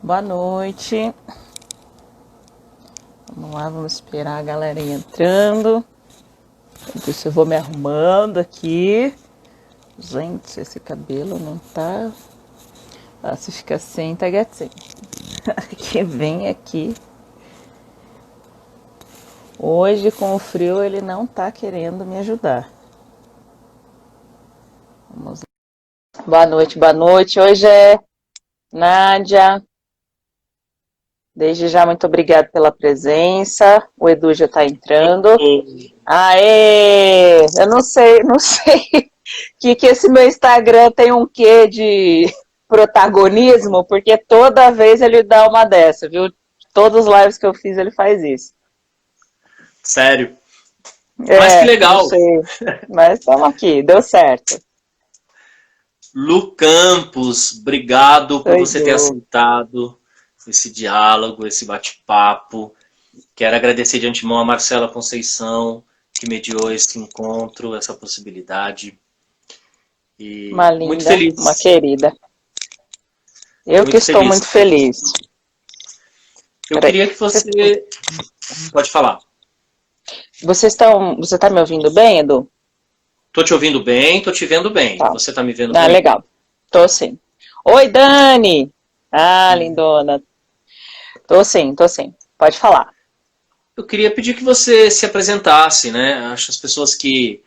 Boa noite. Vamos lá, vamos esperar a galera entrando. Enquanto isso eu vou me arrumando aqui. Gente, esse cabelo não tá... Ah, se fica assim, tá gatinho. Que vem aqui. Hoje, com o frio, ele não tá querendo me ajudar. Vamos lá. Boa noite, boa noite. Hoje é Nádia. Desde já, muito obrigada pela presença. O Edu já tá entrando. Aê! Eu não sei que esse meu Instagram tem um quê de protagonismo, porque toda vez ele dá uma dessa, viu? Todas as lives que eu fiz ele faz isso. Sério? Mas que legal! Não sei, mas estamos aqui, deu certo. Lu Campos, obrigado por você ter aceitado esse diálogo, esse bate-papo. Quero agradecer de antemão a Marcela Conceição, que mediou esse encontro, essa possibilidade. E uma linda, muito feliz. Uma querida. Eu muito que estou muito feliz. Eu queria que você... Pode falar. Você está me ouvindo bem, Edu? Tô te ouvindo bem, tô te vendo bem. Tá. Você tá me vendo bem? Ah, legal. Tô sim. Oi, Dani! Ah, lindona. Tô sim. Pode falar. Eu queria pedir que você se apresentasse, né? Acho que as pessoas que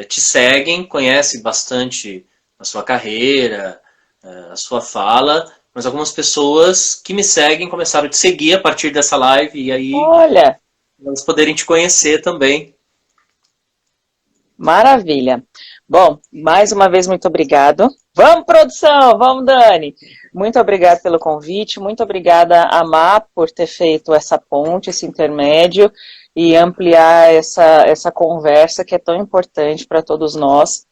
te seguem conhecem bastante a sua carreira, a sua fala, mas algumas pessoas que me seguem começaram a te seguir a partir dessa live e aí olha, elas poderem te conhecer também. Maravilha. Bom, mais uma vez, muito obrigado. Vamos, produção! Vamos, Dani! Muito obrigada pelo convite, muito obrigada a Má por ter feito essa ponte, esse intermédio e ampliar essa conversa que é tão importante para todos nós.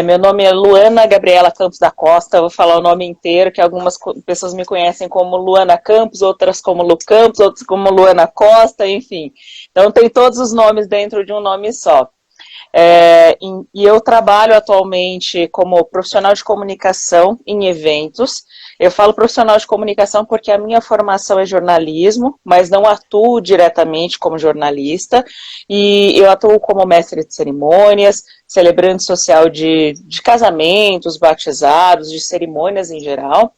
Meu nome é Luana Gabriela Campos da Costa, vou falar o nome inteiro, que algumas pessoas me conhecem como Luana Campos, outras como Lu Campos, outras como Luana Costa, enfim. Então tem todos os nomes dentro de um nome só. E eu trabalho atualmente como profissional de comunicação em eventos. Eu falo profissional de comunicação porque a minha formação é jornalismo, mas não atuo diretamente como jornalista, e eu atuo como mestre de cerimônias, celebrante social de casamentos, batizados, de cerimônias em geral,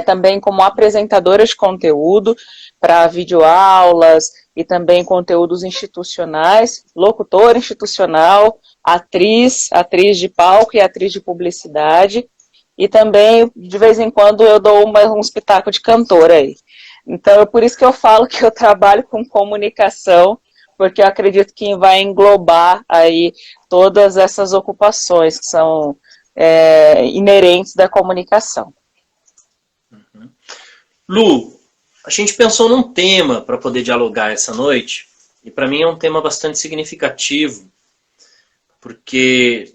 também como apresentadora de conteúdo para videoaulas e também conteúdos institucionais, locutora institucional, atriz de palco e atriz de publicidade, e também, de vez em quando, eu dou um espetáculo de cantora aí. Então, é por isso que eu falo que eu trabalho com comunicação, porque eu acredito que vai englobar aí todas essas ocupações que são inerentes da comunicação. Lu, a gente pensou num tema para poder dialogar essa noite, e para mim é um tema bastante significativo, porque,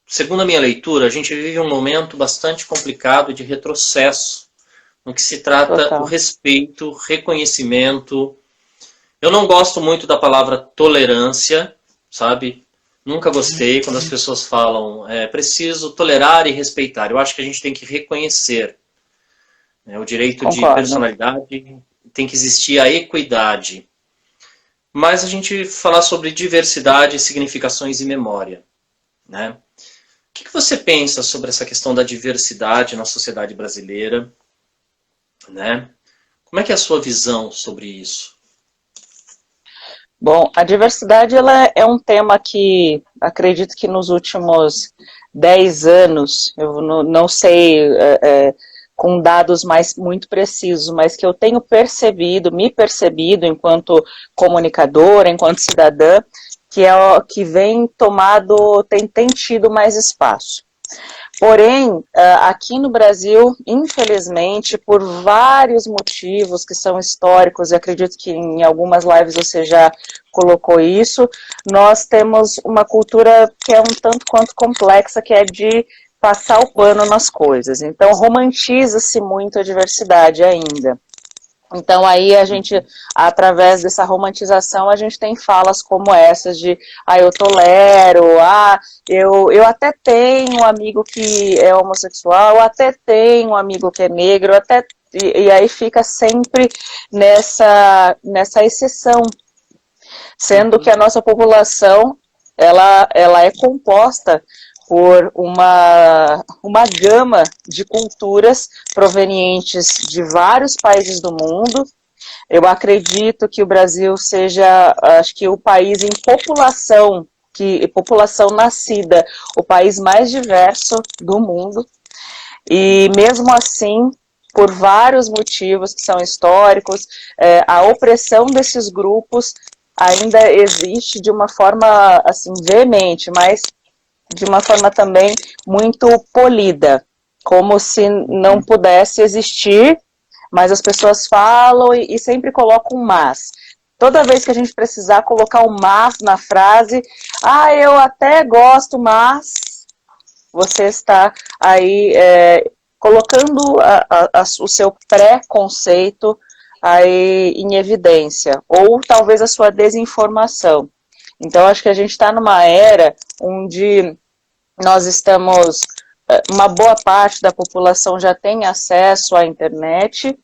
segundo a minha leitura, a gente vive um momento bastante complicado de retrocesso, no que se trata o respeito, reconhecimento. Eu não gosto muito da palavra tolerância, sabe? Nunca gostei quando as pessoas falam preciso tolerar e respeitar. Eu acho que a gente tem que reconhecer. O direito de personalidade, tem que existir a equidade. Mas a gente falar sobre diversidade, significações e memória. Né? O que você pensa sobre essa questão da diversidade na sociedade brasileira? Né? Como é que é a sua visão sobre isso? Bom, a diversidade ela é um tema que acredito que nos últimos 10 anos, eu não sei... com dados muito precisos, mas que eu tenho me percebido enquanto comunicadora, enquanto cidadã, que tem tido mais espaço. Porém, aqui no Brasil, infelizmente, por vários motivos que são históricos, e acredito que em algumas lives você já colocou isso, nós temos uma cultura que é um tanto quanto complexa, que é de passar o pano nas coisas. Então, romantiza-se muito a diversidade ainda. Então aí a gente, através dessa romantização, a gente tem falas como essas de, eu tolero, eu até tenho um amigo que é homossexual, eu até tenho um amigo que é negro, e aí fica sempre nessa exceção, sendo que a nossa população, ela é composta por uma gama de culturas provenientes de vários países do mundo. Eu acredito que o Brasil seja, acho que o país em população nascida, o país mais diverso do mundo. E mesmo assim, por vários motivos que são históricos, a opressão desses grupos ainda existe de uma forma assim veemente, mas de uma forma também muito polida, como se não pudesse existir, mas as pessoas falam e sempre colocam um mas. Toda vez que a gente precisar colocar um mas na frase, eu até gosto, mas você está aí colocando o seu pré-conceito aí em evidência, ou talvez a sua desinformação. Então, acho que a gente está numa era onde nós estamos, uma boa parte da população já tem acesso à internet,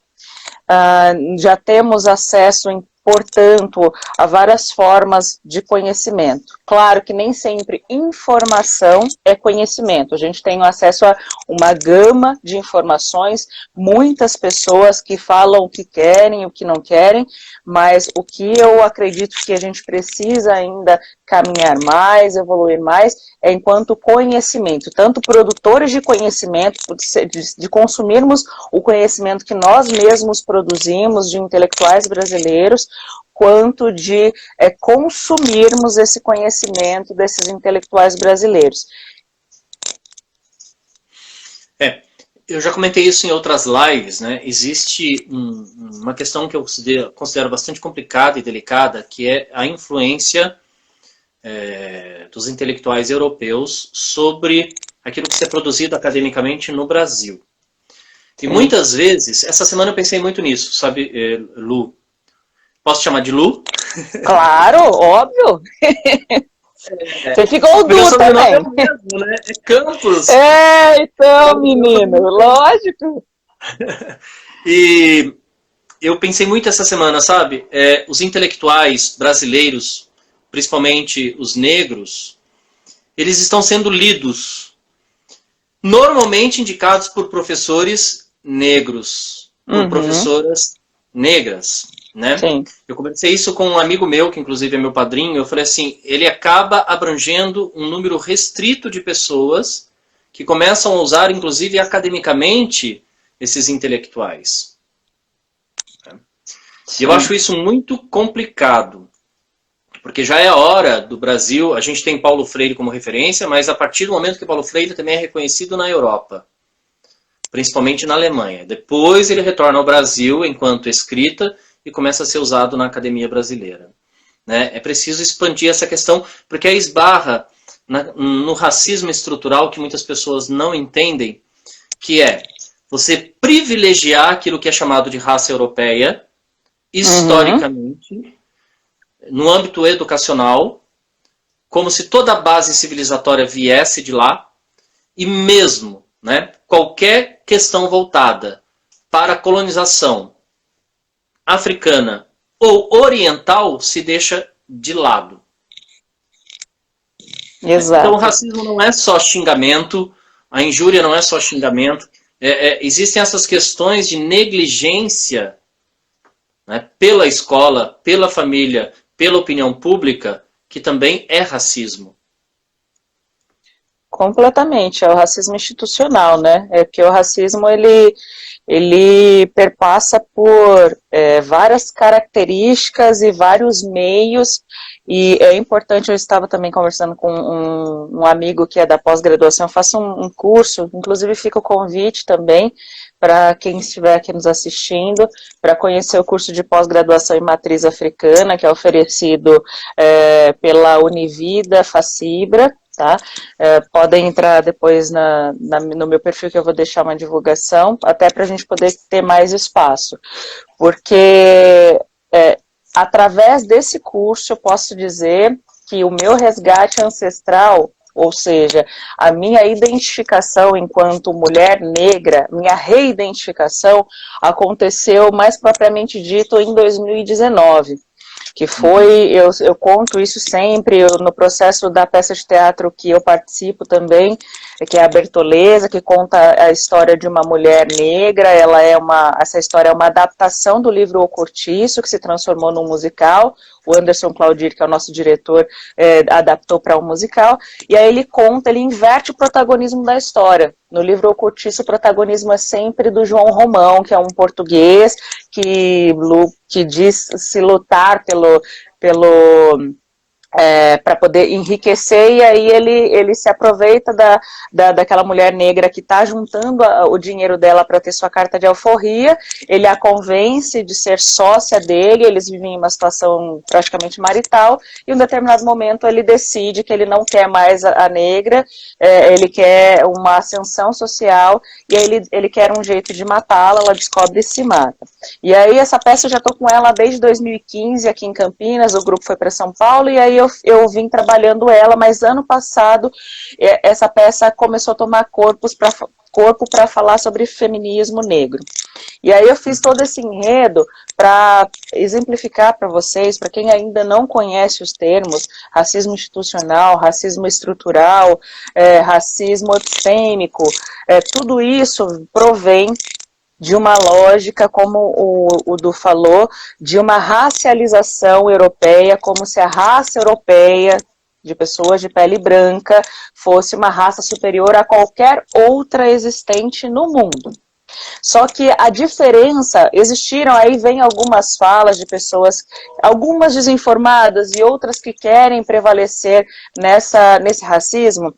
já temos acesso, portanto, a várias formas de conhecimento. Claro que nem sempre informação é conhecimento. A gente tem acesso a uma gama de informações, muitas pessoas que falam o que querem, o que não querem, mas o que eu acredito que a gente precisa ainda caminhar mais, evoluir mais, é enquanto conhecimento, tanto produtores de conhecimento, de consumirmos o conhecimento que nós mesmos produzimos, de intelectuais brasileiros, quanto de consumirmos esse conhecimento desses intelectuais brasileiros. Eu já comentei isso em outras lives, né? Existe uma questão que eu considero bastante complicada e delicada, que é a influência dos intelectuais europeus sobre aquilo que é produzido academicamente no Brasil. E muitas vezes, essa semana eu pensei muito nisso, sabe, Lu? Posso te chamar de Lu? Claro, óbvio. Você ficou duro também. É mesmo, né? É Campos. Então, menino, lógico. E eu pensei muito essa semana, sabe? Os intelectuais brasileiros, principalmente os negros, eles estão sendo lidos, normalmente indicados por professores negros, por professoras negras, né? Sim. Eu conversei isso com um amigo meu, que inclusive é meu padrinho, eu falei assim, ele acaba abrangendo um número restrito de pessoas que começam a usar, inclusive academicamente, esses intelectuais. E eu acho isso muito complicado, porque já é a hora do Brasil, a gente tem Paulo Freire como referência, mas a partir do momento que Paulo Freire também é reconhecido na Europa, principalmente na Alemanha. Depois ele retorna ao Brasil enquanto escrita e começa a ser usado na academia brasileira. Né? É preciso expandir essa questão, porque aí esbarra no racismo estrutural que muitas pessoas não entendem, que é você privilegiar aquilo que é chamado de raça europeia, historicamente, no âmbito educacional, como se toda a base civilizatória viesse de lá, e mesmo, né, qualquer questão voltada para a colonização africana ou oriental se deixa de lado. Exato. Então o racismo não é só xingamento, a injúria não é só xingamento, existem essas questões de negligência, né, pela escola, pela família, pela opinião pública, que também é racismo. Completamente, é o racismo institucional, né? É que o racismo, ele perpassa por várias características e vários meios, e é importante, eu estava também conversando com um amigo que é da pós-graduação, eu faço um curso, inclusive fica o convite também, para quem estiver aqui nos assistindo, para conhecer o curso de pós-graduação em matriz africana, que é oferecido pela Univida Facibra, tá? Podem entrar depois no meu perfil, que eu vou deixar uma divulgação, até para a gente poder ter mais espaço, porque através desse curso eu posso dizer que o meu resgate ancestral, ou seja, a minha identificação enquanto mulher negra, minha reidentificação, aconteceu mais propriamente dito em 2019. Que foi, eu conto isso sempre, no processo da peça de teatro que eu participo também, que é a Bertoleza, que conta a história de uma mulher negra, essa história é uma adaptação do livro O Cortiço, que se transformou num musical, o Anderson Claudir, que é o nosso diretor, adaptou para um musical, e aí ele inverte o protagonismo da história. No livro O Cortiço, o protagonismo é sempre do João Romão, que é um português que diz se lutar para poder enriquecer, e aí ele se aproveita daquela mulher negra que está juntando o dinheiro dela para ter sua carta de alforria, ele a convence de ser sócia dele, eles vivem em uma situação praticamente marital, e em um determinado momento ele decide que ele não quer mais a negra, ele quer uma ascensão social, e aí ele quer um jeito de matá-la, ela descobre e se mata. E aí essa peça eu já estou com ela desde 2015 aqui em Campinas, o grupo foi para São Paulo, e aí eu vim trabalhando ela, mas ano passado essa peça começou a tomar corpo para falar sobre feminismo negro. E aí eu fiz todo esse enredo para exemplificar para vocês, para quem ainda não conhece os termos, racismo institucional, racismo estrutural, racismo epistêmico, tudo isso provém de uma lógica, como o Du falou, de uma racialização europeia, como se a raça europeia de pessoas de pele branca fosse uma raça superior a qualquer outra existente no mundo. Só que a diferença, aí vem algumas falas de pessoas, algumas desinformadas e outras que querem prevalecer nesse racismo.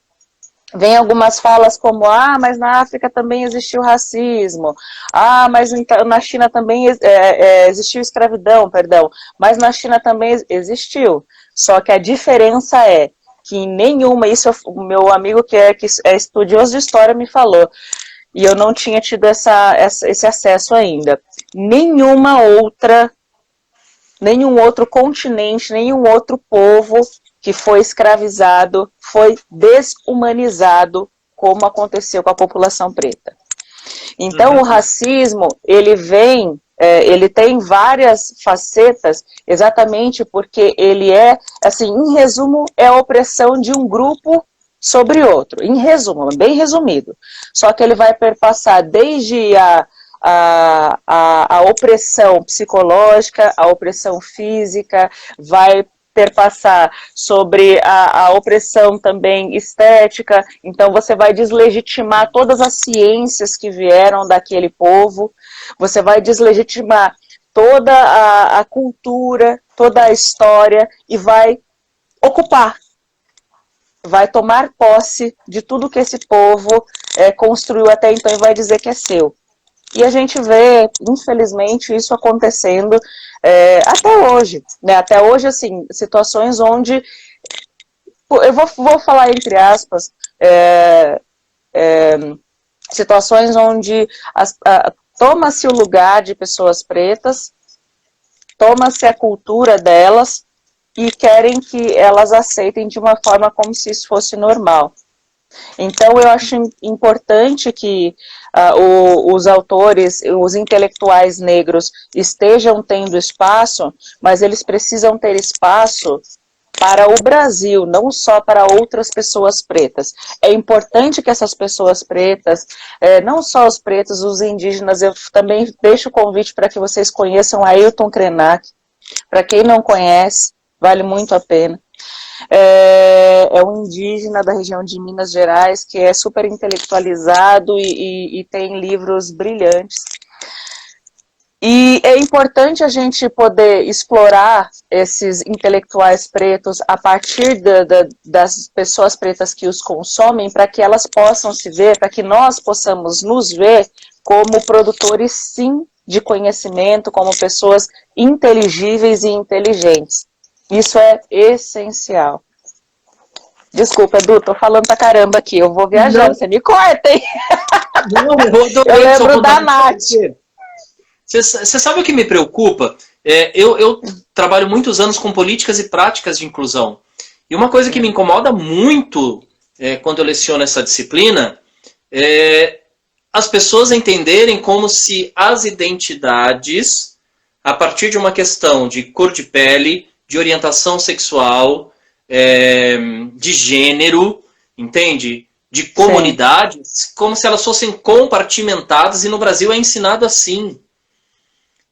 Vem algumas falas como, mas na África também existiu racismo, mas na China também existiu escravidão, mas na China também existiu. Só que a diferença é que nenhuma, isso o meu amigo que é estudioso de história me falou, e eu não tinha tido esse acesso ainda. Nenhum outro continente, nenhum outro povo que foi escravizado, foi desumanizado, como aconteceu com a população preta. Então, o racismo, ele tem várias facetas, exatamente porque ele assim, em resumo, é a opressão de um grupo sobre outro. Em resumo, bem resumido. Só que ele vai perpassar desde a opressão psicológica, a opressão física, vai perpassar sobre a opressão também estética, então você vai deslegitimar todas as ciências que vieram daquele povo, você vai deslegitimar toda a cultura, toda a história e vai ocupar, vai tomar posse de tudo que esse povo construiu até então e vai dizer que é seu. E a gente vê, infelizmente, isso acontecendo até hoje, né? Até hoje, assim, situações onde, eu vou falar entre aspas, situações onde toma-se o lugar de pessoas pretas, toma-se a cultura delas e querem que elas aceitem de uma forma como se isso fosse normal. Então, eu acho importante que os autores, os intelectuais negros estejam tendo espaço, mas eles precisam ter espaço para o Brasil, não só para outras pessoas pretas. É importante que essas pessoas pretas, não só os pretos, os indígenas, eu também deixo o convite para que vocês conheçam Ailton Krenak. Para quem não conhece, vale muito a pena. É um indígena da região de Minas Gerais que é super intelectualizado e tem livros brilhantes. E é importante a gente poder explorar esses intelectuais pretos a partir das pessoas pretas que os consomem, para que elas possam se ver, para que nós possamos nos ver como produtores, sim, de conhecimento, como pessoas inteligíveis e inteligentes. Isso é essencial. Desculpa, Edu, tô falando pra caramba aqui, eu vou viajando, você me corta, hein? Não, eu lembro da Nath. Você sabe o que me preocupa? Eu trabalho muitos anos com políticas e práticas de inclusão. E uma coisa que me incomoda muito quando eu leciono essa disciplina é as pessoas entenderem como se as identidades, a partir de uma questão de cor de pele, de orientação sexual, de gênero, entende? De comunidades, sim, como se elas fossem compartimentadas, e no Brasil é ensinado assim.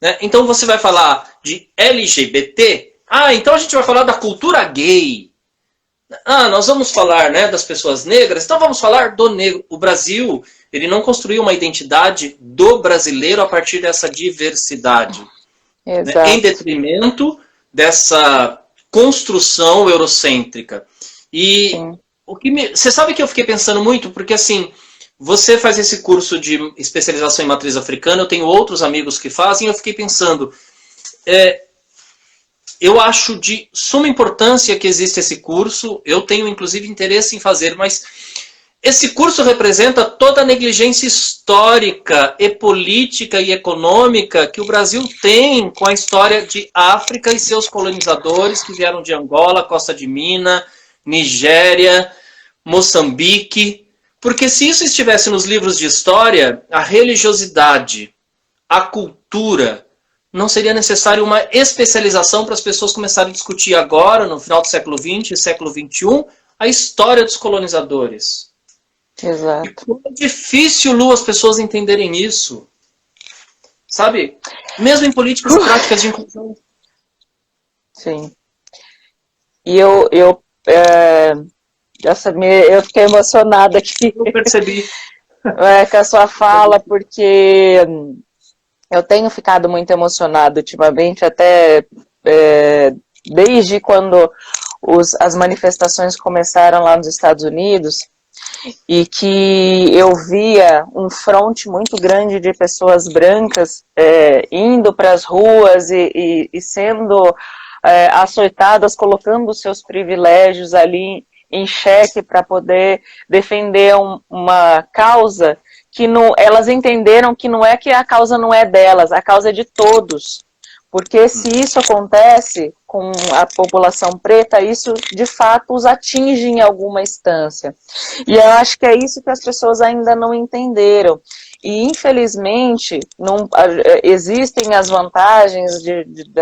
Né? Então você vai falar de LGBT, então a gente vai falar da cultura gay. Nós vamos falar, né, das pessoas negras, então vamos falar do negro. O Brasil, ele não construiu uma identidade do brasileiro a partir dessa diversidade. Né, em detrimento dessa construção eurocêntrica. E sim, você sabe que eu fiquei pensando muito, porque assim, você faz esse curso de especialização em matriz africana, eu tenho outros amigos que fazem, eu fiquei pensando, eu acho de suma importância que exista esse curso, eu tenho inclusive interesse em fazer, mas esse curso representa toda a negligência histórica e política e econômica que o Brasil tem com a história de África e seus colonizadores que vieram de Angola, Costa de Minas, Nigéria, Moçambique. Porque se isso estivesse nos livros de história, a religiosidade, a cultura, não seria necessário uma especialização para as pessoas começarem a discutir agora, no final do século XX e século XXI, a história dos colonizadores. Exato. E como é difícil, Lu, as pessoas entenderem isso. Sabe? Mesmo em políticas e práticas de inclusão. Sim. E eu fiquei emocionada aqui. Eu percebi. Com a sua fala, porque eu tenho ficado muito emocionada ultimamente, até desde quando as manifestações começaram lá nos Estados Unidos, e que eu via um fronte muito grande de pessoas brancas indo para as ruas e sendo açoitadas, colocando os seus privilégios ali em xeque para poder defender uma causa que não, elas entenderam que não é que a causa não é delas, a causa é de todos. Porque se isso acontece com a população preta, isso de fato os atinge em alguma instância. E eu acho que é isso que as pessoas ainda não entenderam. E infelizmente existem as vantagens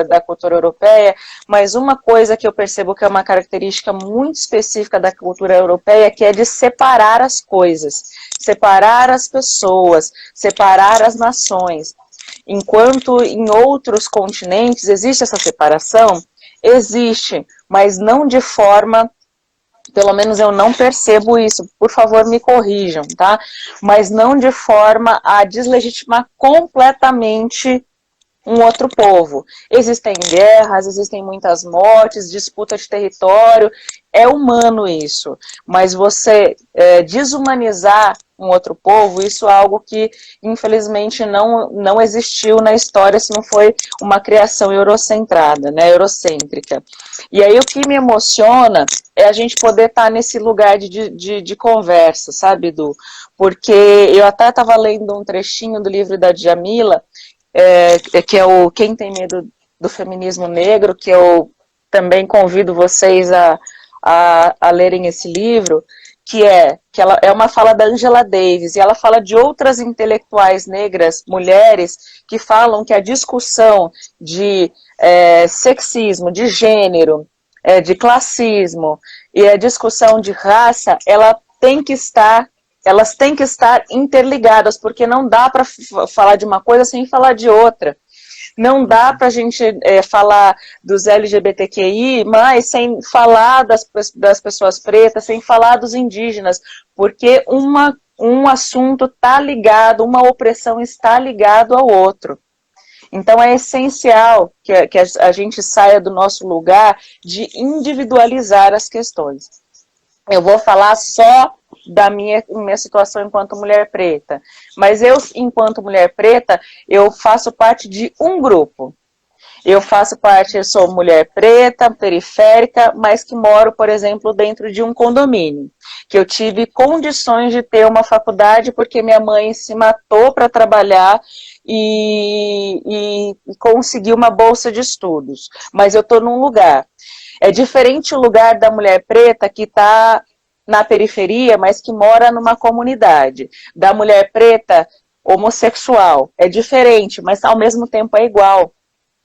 da cultura europeia, mas uma coisa que eu percebo que é uma característica muito específica da cultura europeia, que é de separar as coisas, separar as pessoas, separar as nações. Enquanto em outros continentes existe essa separação, existe, mas não de forma, pelo menos eu não percebo isso, por favor me corrijam, tá? Mas não de forma a deslegitimar completamente um outro povo. Existem guerras, existem muitas mortes, disputa de território, é humano isso, mas você desumanizar um outro povo, isso é algo que infelizmente não existiu na história se não foi uma criação eurocentrada, né, eurocêntrica. E aí o que me emociona é a gente poder estar nesse lugar de conversa, sabe, Edu? Porque eu até estava lendo um trechinho do livro da Djamila, que é o Quem Tem Medo do Feminismo Negro, que eu também convido vocês a lerem esse livro, que ela é uma fala da Angela Davis, e ela fala de outras intelectuais negras, mulheres, que falam que a discussão de sexismo, de gênero, de classismo, e a discussão de raça, elas têm que estar interligadas, porque não dá para falar de uma coisa sem falar de outra. Não dá para a gente falar dos LGBTQI, mas sem falar das pessoas pretas, sem falar dos indígenas, porque um assunto está ligado, uma opressão está ligado ao outro. Então é essencial que a gente saia do nosso lugar de individualizar as questões. Eu vou falar só da minha situação enquanto mulher preta, mas eu, enquanto mulher preta, eu faço parte de um grupo. Eu faço parte, eu sou mulher preta, periférica, mas que moro, por exemplo, dentro de um condomínio, que eu tive condições de ter uma faculdade porque minha mãe se matou para trabalhar e conseguiu uma bolsa de estudos. Mas eu estou num lugar. É diferente o lugar da mulher preta que está na periferia, mas que mora numa comunidade. Da mulher preta homossexual. É diferente, mas ao mesmo tempo é igual.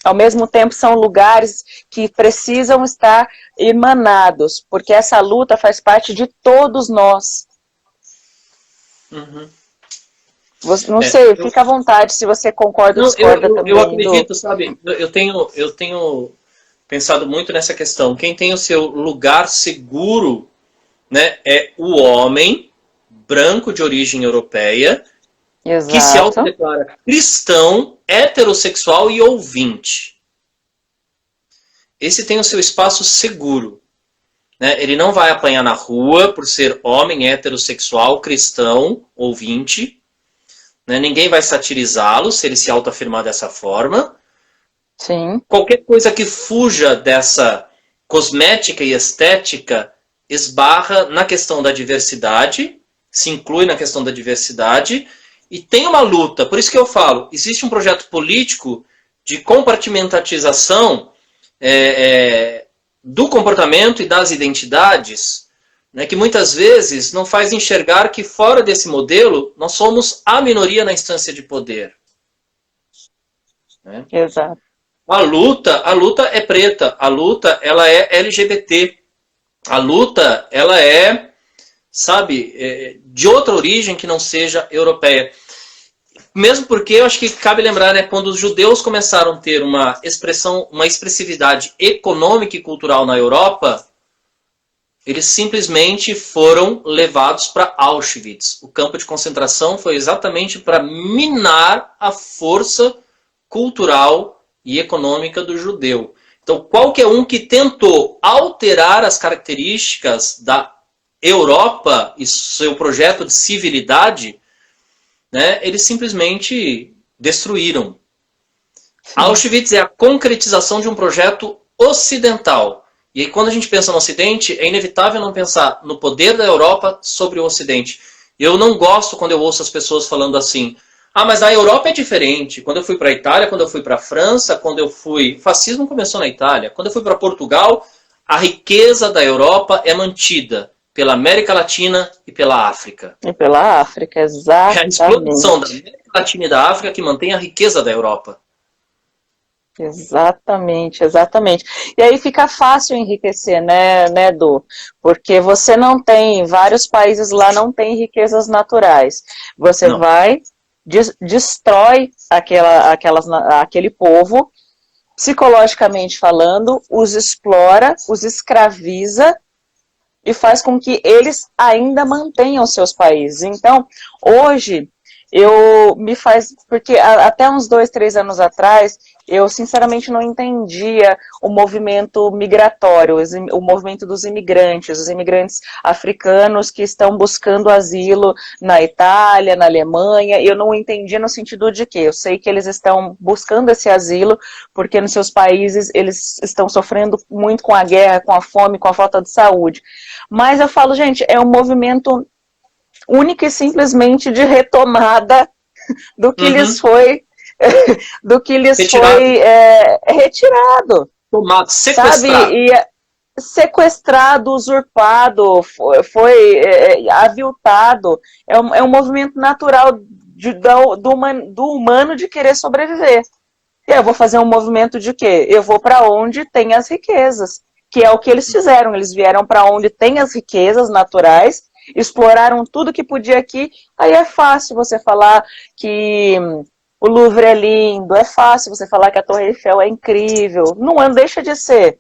Ao mesmo tempo são lugares que precisam estar emanados, porque essa luta faz parte de todos nós. Uhum. Não sei, fica à vontade se você concorda ou discorda também. Eu acredito, sabe, eu tenho pensado muito nessa questão. Quem tem o seu lugar seguro, né, é o homem branco de origem europeia, Exato. Que se autodeclara cristão, heterossexual e ouvinte. Esse tem o seu espaço seguro. Né? Ele não vai apanhar na rua por ser homem, heterossexual, cristão, ouvinte. Né? Ninguém vai satirizá-lo se ele se autoafirmar dessa forma. Sim. Qualquer coisa que fuja dessa cosmética e estética esbarra na questão da diversidade, se inclui na questão da diversidade, e tem uma luta, por isso que eu falo, existe um projeto político de compartimentalização do comportamento e das identidades, né, que muitas vezes não faz enxergar que fora desse modelo nós somos a minoria na instância de poder. Né? Exato. A luta é preta, a luta ela é LGBT, a luta ela é, sabe, de outra origem que não seja europeia. Mesmo porque eu acho que cabe lembrar, né, quando os judeus começaram a ter uma expressividade econômica e cultural na Europa, eles simplesmente foram levados para Auschwitz. O campo de concentração foi exatamente para minar a força cultural e econômica do judeu. Então, qualquer um que tentou alterar as características da Europa e seu projeto de civilidade, né, eles simplesmente destruíram. Sim. Auschwitz é a concretização de um projeto ocidental. E aí, quando a gente pensa no Ocidente, é inevitável não pensar no poder da Europa sobre o Ocidente. Eu não gosto quando eu ouço as pessoas falando assim: ah, mas a Europa é diferente. Quando eu fui para a Itália, quando eu fui para a França, quando eu fui... O fascismo começou na Itália. Quando eu fui para Portugal, a riqueza da Europa é mantida pela América Latina e pela África. E pela África, exatamente. É a exploração da América Latina e da África que mantém a riqueza da Europa. Exatamente, exatamente. E aí fica fácil enriquecer, né, Edu? Porque você não tem, vários países lá não têm riquezas naturais. Você não. Vai, destrói aquele povo, psicologicamente falando, os explora, os escraviza e faz com que eles ainda mantenham seus países. Então, hoje, porque até uns 2, 3 anos atrás, eu sinceramente não entendia o movimento migratório, o movimento dos imigrantes, os imigrantes africanos que estão buscando asilo na Itália, na Alemanha. Eu não entendia no sentido de que eu sei que eles estão buscando esse asilo porque nos seus países eles estão sofrendo muito com a guerra, com a fome, com a falta de saúde. Mas eu falo, gente, é um movimento única e simplesmente de retomada do que lhes foi retirado. Tomado, sequestrado. Sabe? E sequestrado, usurpado, foi aviltado. É um movimento natural do humano de querer sobreviver. E eu vou fazer um movimento de quê? Eu vou para onde tem as riquezas, que é o que eles fizeram. Eles vieram para onde tem as riquezas naturais, exploraram tudo que podia aqui. Aí é fácil você falar que o Louvre é lindo, é fácil você falar que a Torre Eiffel é incrível. Não deixa de ser.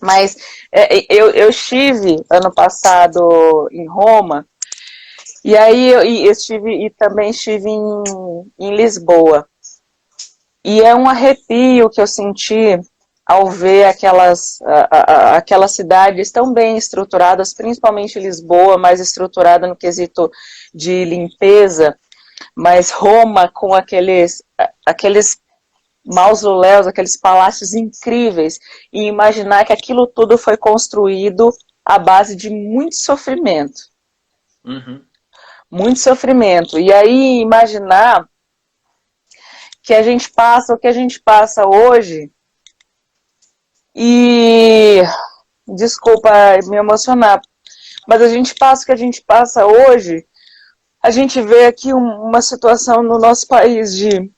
Mas eu estive ano passado em Roma, e aí também estive em Lisboa. E é um arrepio que eu senti ao ver aquelas cidades tão bem estruturadas, principalmente Lisboa, mais estruturada no quesito de limpeza, mas Roma com aqueles mausoléus, aqueles palácios incríveis, e imaginar que aquilo tudo foi construído à base de muito sofrimento. Uhum. Muito sofrimento. E aí imaginar que a gente passa o que a gente passa hoje, e desculpa me emocionar, mas a gente passa o que a gente passa hoje, a gente vê aqui uma situação no nosso país de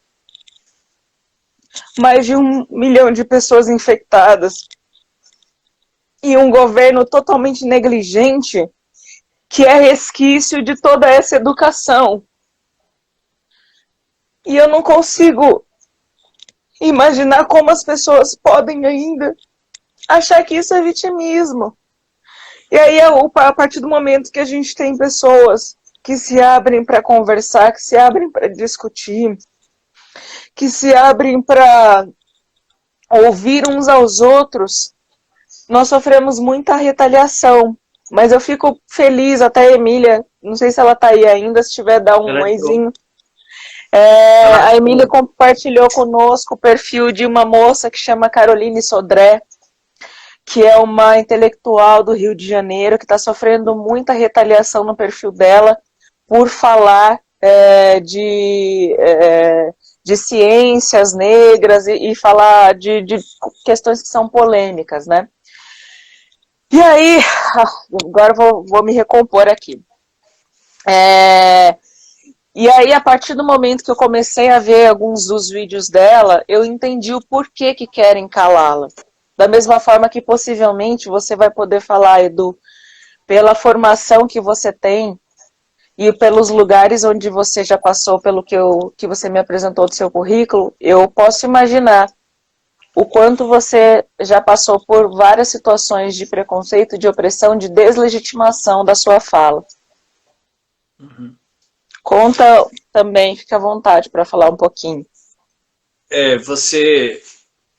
mais de 1 milhão de pessoas infectadas e um governo totalmente negligente, que é resquício de toda essa educação. E eu não consigo imaginar como as pessoas podem ainda achar que isso é vitimismo. E aí, a partir do momento que a gente tem pessoas que se abrem para conversar, que se abrem para discutir, que se abrem para ouvir uns aos outros, nós sofremos muita retaliação. Mas eu fico feliz, até a Emília, não sei se ela está aí ainda, se tiver, dá um oizinho. A Emília compartilhou conosco o perfil de uma moça que chama Caroline Sodré, que é uma intelectual do Rio de Janeiro, que está sofrendo muita retaliação no perfil dela por falar de ciências negras e falar de questões que são polêmicas, né? E aí, agora vou me recompor aqui. E aí, a partir do momento que eu comecei a ver alguns dos vídeos dela, eu entendi o porquê que querem calá-la. Da mesma forma que possivelmente você vai poder falar, Edu, pela formação que você tem e pelos lugares onde você já passou, pelo que você me apresentou do seu currículo, eu posso imaginar o quanto você já passou por várias situações de preconceito, de opressão, de deslegitimação da sua fala. Uhum. Conta também, fica à vontade para falar um pouquinho.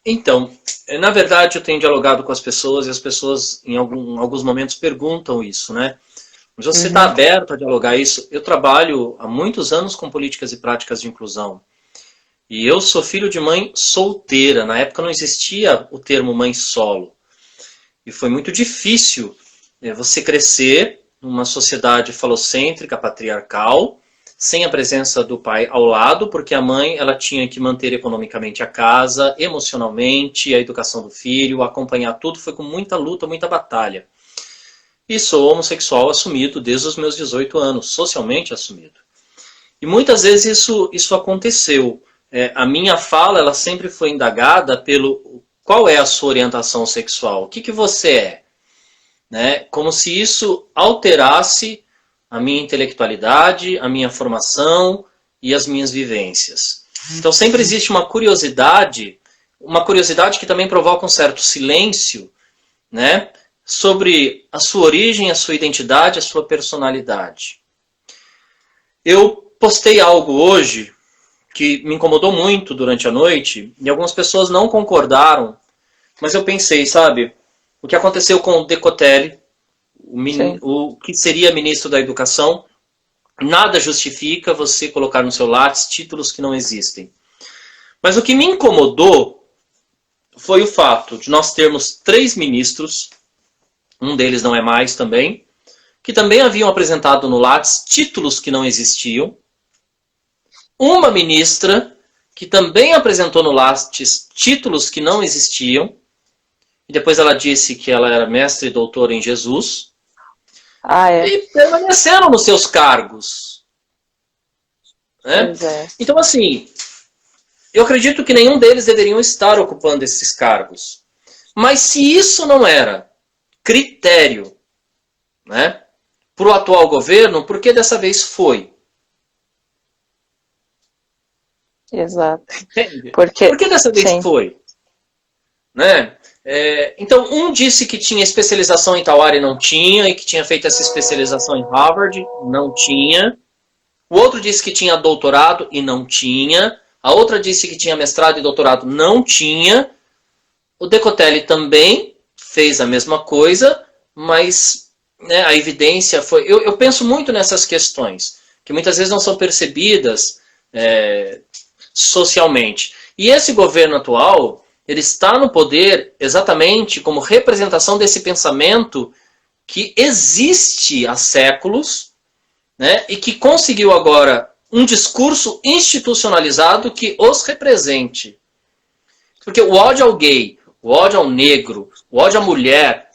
Então, na verdade eu tenho dialogado com as pessoas e as pessoas em alguns momentos perguntam isso, né? Mas você está aberto a dialogar isso? Eu trabalho há muitos anos com políticas e práticas de inclusão. E eu sou filho de mãe solteira. Na época não existia o termo mãe solo. E foi muito difícil você crescer numa sociedade falocêntrica, patriarcal, sem a presença do pai ao lado, porque a mãe ela tinha que manter economicamente a casa, emocionalmente, a educação do filho, acompanhar tudo. Foi com muita luta, muita batalha. E sou homossexual assumido desde os meus 18 anos, socialmente assumido. E muitas vezes isso aconteceu. A minha fala ela sempre foi indagada pelo qual é a sua orientação sexual, o que você é, né? Como se isso alterasse a minha intelectualidade, a minha formação e as minhas vivências. Então sempre existe uma curiosidade que também provoca um certo silêncio, né? Sobre a sua origem, a sua identidade, a sua personalidade. Eu postei algo hoje que me incomodou muito durante a noite, e algumas pessoas não concordaram, mas eu pensei, sabe, o que aconteceu com o Decotelli, o que seria ministro da Educação, nada justifica você colocar no seu Lattes títulos que não existem. Mas o que me incomodou foi o fato de nós termos 3 ministros, um deles não é mais também, que também haviam apresentado no Lattes títulos que não existiam, uma ministra que também apresentou no Lattes títulos que não existiam, e depois ela disse que ela era mestre e doutora em Jesus, e permaneceram nos seus cargos. Né? Então, assim, eu acredito que nenhum deles deveriam estar ocupando esses cargos. Mas se isso não era critério, né, para o atual governo, por que dessa vez foi? Exato. Entende? Por que dessa vez foi? Né? Então, um disse que tinha especialização em tal área e não tinha, e que tinha feito essa especialização em Harvard, não tinha. O outro disse que tinha doutorado e não tinha. A outra disse que tinha mestrado e doutorado, não tinha. O Decotelli também fez a mesma coisa, mas né, a evidência foi... Eu penso muito nessas questões, que muitas vezes não são percebidas socialmente. E esse governo atual, ele está no poder exatamente como representação desse pensamento que existe há séculos, né, e que conseguiu agora um discurso institucionalizado que os represente. Porque o ódio ao gay, o ódio ao negro, o ódio à mulher,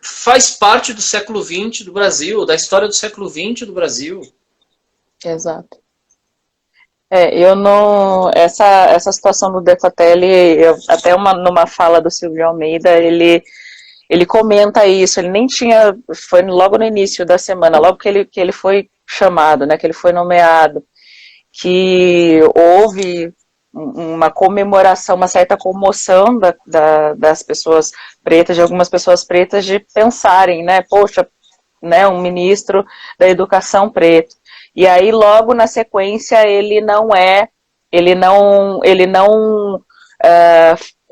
faz parte do século XX do Brasil, da história do século XX do Brasil. Exato. Eu não... Essa situação do Decotelli, até numa fala do Silvio Almeida, ele comenta isso, ele nem tinha... Foi logo no início da semana, logo que ele foi chamado, né, que ele foi nomeado, que houve uma comemoração, uma certa comoção das pessoas pretas, de algumas pessoas pretas, de pensarem, né, poxa, né, um ministro da educação preto. E aí, logo na sequência, ele não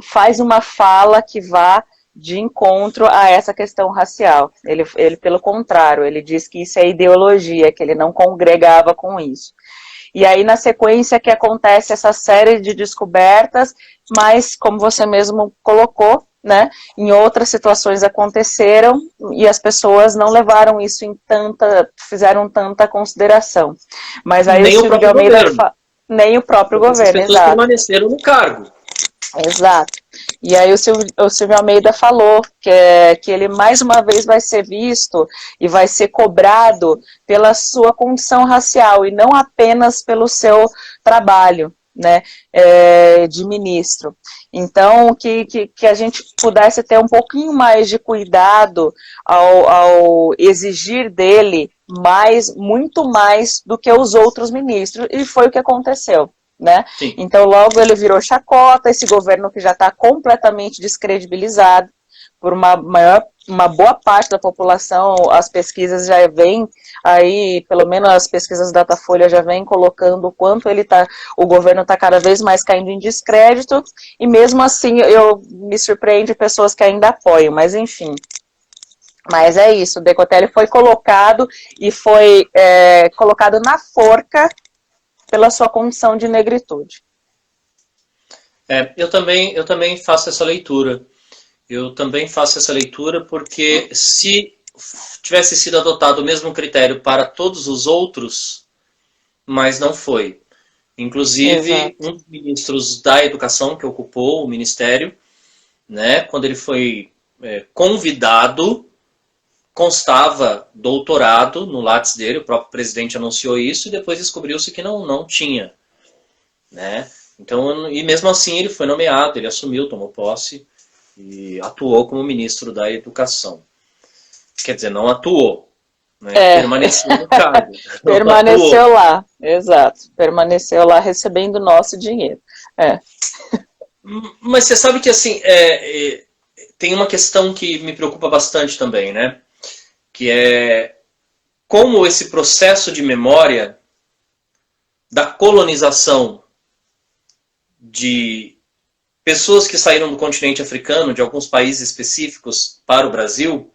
faz uma fala que vá de encontro a essa questão racial. Ele, pelo contrário, ele diz que isso é ideologia, que ele não congregava com isso. E aí, na sequência, que acontece essa série de descobertas, mas, como você mesmo colocou, né, em outras situações aconteceram e as pessoas não levaram isso fizeram tanta consideração. Mas aí nem o Silvio de Almeida nem o próprio governo, as pessoas permaneceram no cargo. Exato. E aí o Silvio Almeida falou que ele mais uma vez vai ser visto e vai ser cobrado pela sua condição racial e não apenas pelo seu trabalho, né, de ministro. Então, que a gente pudesse ter um pouquinho mais de cuidado ao exigir dele muito mais do que os outros ministros, e foi o que aconteceu. Né? Então logo ele virou chacota, esse governo que já está completamente descredibilizado por uma boa parte da população. As pesquisas já vêm aí, pelo menos as pesquisas da Datafolha já vêm colocando o quanto o governo está cada vez mais caindo em descrédito, e mesmo assim eu me surpreende pessoas que ainda apoiam, mas enfim. Mas é isso, o Decotelli foi colocado e foi colocado na forca pela sua condição de negritude. Eu também faço essa leitura. Eu também faço essa leitura porque se tivesse sido adotado o mesmo critério para todos os outros, mas não foi. Inclusive, Exato. Um dos ministros da educação que ocupou o ministério, né, quando ele foi convidado, constava doutorado no Lattes dele, o próprio presidente anunciou isso, e depois descobriu-se que não tinha. Né? Então, e mesmo assim ele foi nomeado, ele assumiu, tomou posse e atuou como ministro da Educação. Quer dizer, não atuou, né? Permaneceu no cargo. Permaneceu lá, exato. Permaneceu lá recebendo o nosso dinheiro. Mas você sabe que assim, tem uma questão que me preocupa bastante também, né? Que é como esse processo de memória da colonização de pessoas que saíram do continente africano, de alguns países específicos, para o Brasil,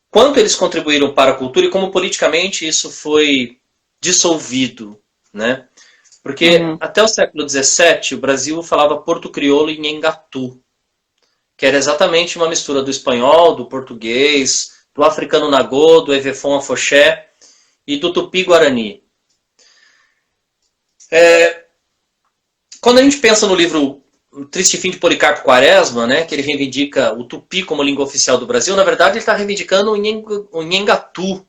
quanto eles contribuíram para a cultura e como politicamente isso foi dissolvido, né? Porque até o século XVII o Brasil falava porto-crioulo e nhengatu, que era exatamente uma mistura do espanhol, do português, do africano nagô, do evefon afoxé e do tupi-guarani. Quando a gente pensa no livro Triste Fim de Policarpo Quaresma, né, que ele reivindica o tupi como língua oficial do Brasil, na verdade ele está reivindicando o nhengatu.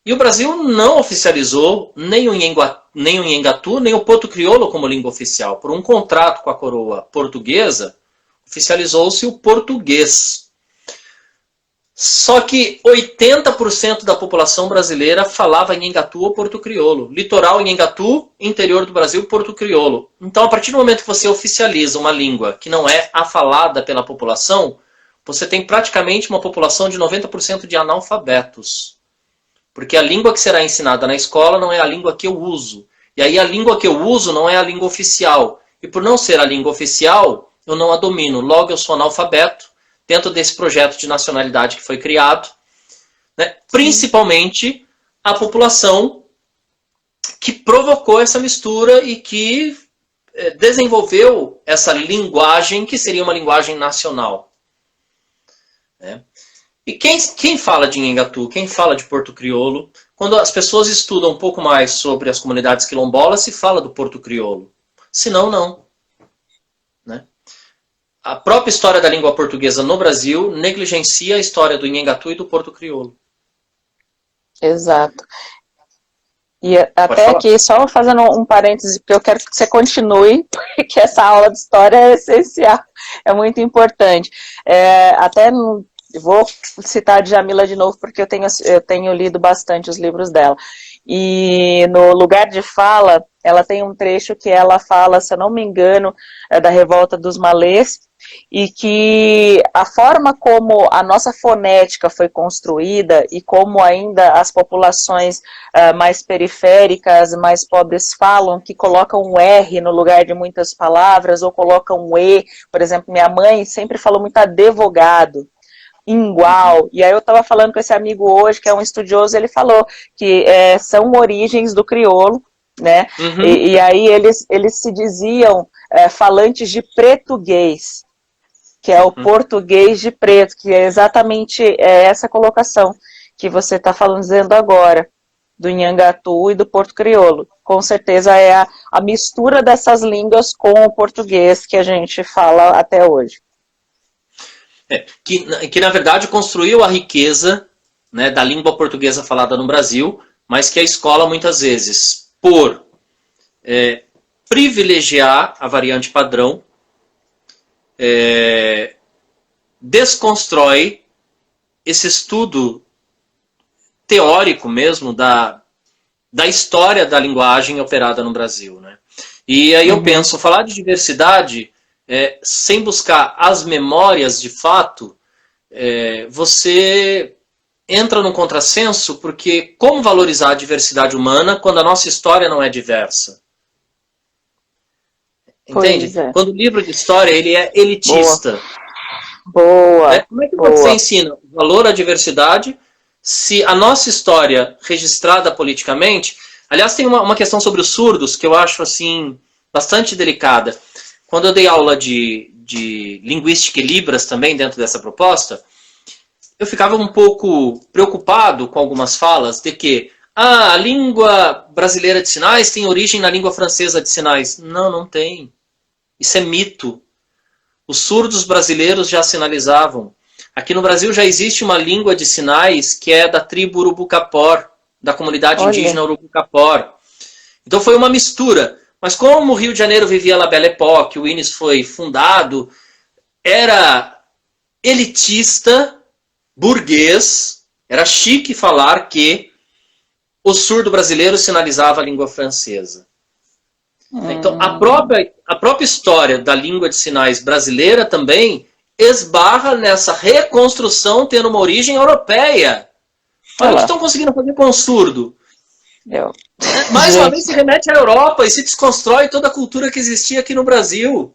E o Brasil não oficializou nem o nhengatu, nem o porto-crioulo como língua oficial. Por um contrato com a coroa portuguesa, oficializou-se o português. Só que 80% da população brasileira falava nhengatu ou porto-crioulo. Litoral nhengatu, interior do Brasil, porto-crioulo. Então, a partir do momento que você oficializa uma língua que não é a falada pela população, você tem praticamente uma população de 90% de analfabetos. Porque a língua que será ensinada na escola não é a língua que eu uso. E aí a língua que eu uso não é a língua oficial. E por não ser a língua oficial, eu não a domino. Logo, eu sou analfabeto dentro desse projeto de nacionalidade que foi criado. Né? Principalmente a população que provocou essa mistura e que desenvolveu essa linguagem que seria uma linguagem nacional. Né? E quem fala de Nhangatu, quem fala de Porto Crioulo, quando as pessoas estudam um pouco mais sobre as comunidades quilombolas, se fala do Porto Crioulo. Senão, não. Né? A própria história da língua portuguesa no Brasil negligencia a história do Nhangatu e do Porto Crioulo. Exato. E até aqui, só fazendo um parêntese, porque eu quero que você continue, porque essa aula de história é essencial, é muito importante. Até vou citar a Djamila de novo, porque eu tenho lido bastante os livros dela. E no Lugar de Fala, ela tem um trecho que ela fala, se eu não me engano, da revolta dos malês, e que a forma como a nossa fonética foi construída e como ainda as populações mais periféricas, mais pobres falam, que colocam um R no lugar de muitas palavras, ou colocam um E. Por exemplo, minha mãe sempre falou muito advogado, igual. E aí eu estava falando com esse amigo hoje, que é um estudioso, ele falou que são origens do crioulo, né? Uhum. E aí eles se diziam falantes de pretuguês, que é o português de preto, que é exatamente essa colocação que você está dizendo agora, do Nhangatu e do Porto Crioulo. Com certeza é a mistura dessas línguas com o português que a gente fala até hoje. Que na verdade construiu a riqueza, né, da língua portuguesa falada no Brasil, mas que a escola muitas vezes, por privilegiar a variante padrão, desconstrói esse estudo teórico mesmo da história da linguagem operada no Brasil. Né? E aí eu penso, falar de diversidade, sem buscar as memórias de fato, você entra num contrassenso, porque como valorizar a diversidade humana quando a nossa história não é diversa? Entende? Quando o livro de história ele é elitista. Boa. Como é que você ensina o valor à diversidade se a nossa história registrada politicamente... Aliás, tem uma questão sobre os surdos que eu acho assim bastante delicada. Quando eu dei aula de linguística e libras também dentro dessa proposta, eu ficava um pouco preocupado com algumas falas de que a língua brasileira de sinais tem origem na língua francesa de sinais. Não, não tem. Isso é mito. Os surdos brasileiros já sinalizavam. Aqui no Brasil já existe uma língua de sinais que é da tribo Urubucapor, da comunidade indígena Urubucapor. Então foi uma mistura. Mas como o Rio de Janeiro vivia La Belle Époque, o INES foi fundado, era elitista, burguês, era chique falar que o surdo brasileiro sinalizava a língua francesa. Então, a própria história da língua de sinais brasileira também esbarra nessa reconstrução tendo uma origem europeia. Olha o que estão conseguindo fazer com o surdo. Mais uma vez se remete à Europa e se desconstrói toda a cultura que existia aqui no Brasil.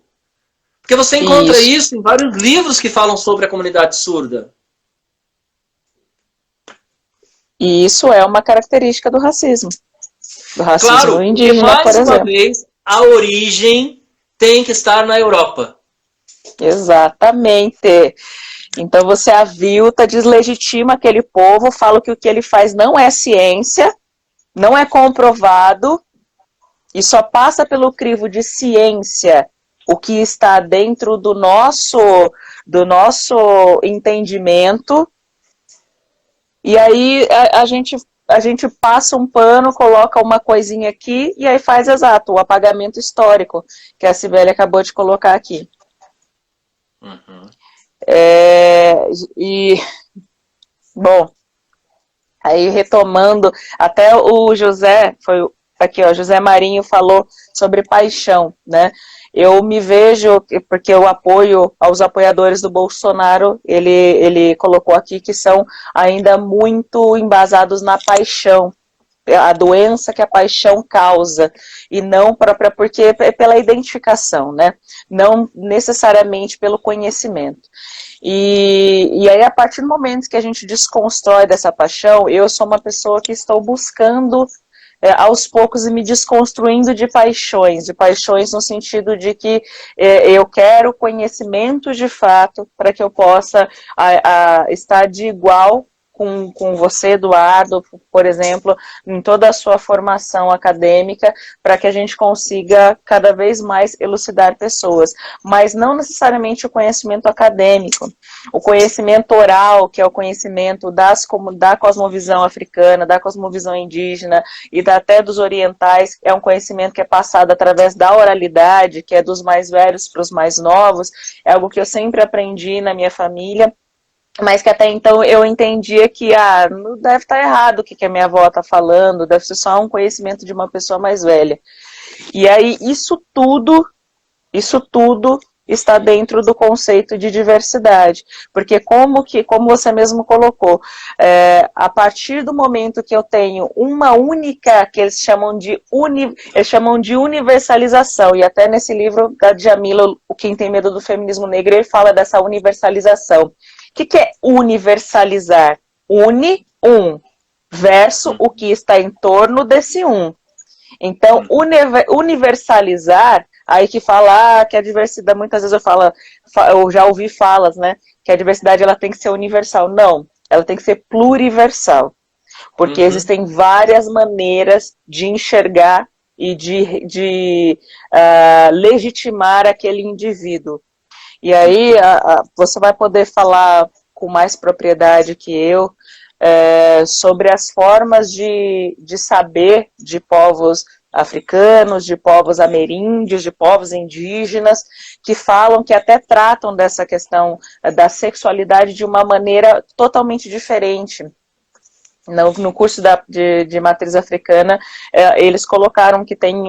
Porque você encontra isso em vários livros que falam sobre a comunidade surda. E isso é uma característica do racismo. Do racismo claro, indígena, mais por exemplo. Uma vez, a origem tem que estar na Europa. Exatamente. Então você avilta, deslegitima aquele povo, fala que o que ele faz não é ciência, não é comprovado, e só passa pelo crivo de ciência o que está dentro do nosso entendimento. E aí a gente passa um pano, coloca uma coisinha aqui, e aí faz exato, o apagamento histórico, que a Cibele acabou de colocar aqui. Bom, aí retomando, até o José, José Marinho falou sobre paixão, né? Eu me vejo, porque eu apoio aos apoiadores do Bolsonaro, ele colocou aqui que são ainda muito embasados na paixão, a doença que a paixão causa, e não porque é pela identificação, né? Não necessariamente pelo conhecimento. E aí, a partir do momento que a gente desconstrói dessa paixão, eu sou uma pessoa que estou buscando aos poucos me desconstruindo de paixões no sentido de que eu quero conhecimento de fato para que eu possa estar de igual com você, Eduardo, por exemplo, em toda a sua formação acadêmica, para que a gente consiga cada vez mais elucidar pessoas, mas não necessariamente o conhecimento acadêmico, o conhecimento oral, que é o conhecimento da cosmovisão africana, da cosmovisão indígena e até dos orientais, é um conhecimento que é passado através da oralidade, que é dos mais velhos para os mais novos, é algo que eu sempre aprendi na minha família, mas que até então eu entendia que não deve estar errado o que a minha avó está falando, deve ser só um conhecimento de uma pessoa mais velha. E aí isso tudo está dentro do conceito de diversidade, porque como você mesmo colocou, a partir do momento que eu tenho uma única, que eles chamam de universalização, e até nesse livro da Djamila, o Quem Tem Medo do Feminismo Negro, ele fala dessa universalização. O que é universalizar? Une um, versus o que está em torno desse um. Então, universalizar, aí que fala que a diversidade, muitas vezes eu já ouvi falas, né, que a diversidade ela tem que ser universal. Não, ela tem que ser pluriversal, porque existem várias maneiras de enxergar e de legitimar aquele indivíduo. E aí você vai poder falar com mais propriedade que eu sobre as formas de saber de povos africanos, de povos ameríndios, de povos indígenas, que falam, que até tratam dessa questão da sexualidade de uma maneira totalmente diferente. No curso de matriz africana, eles colocaram que tem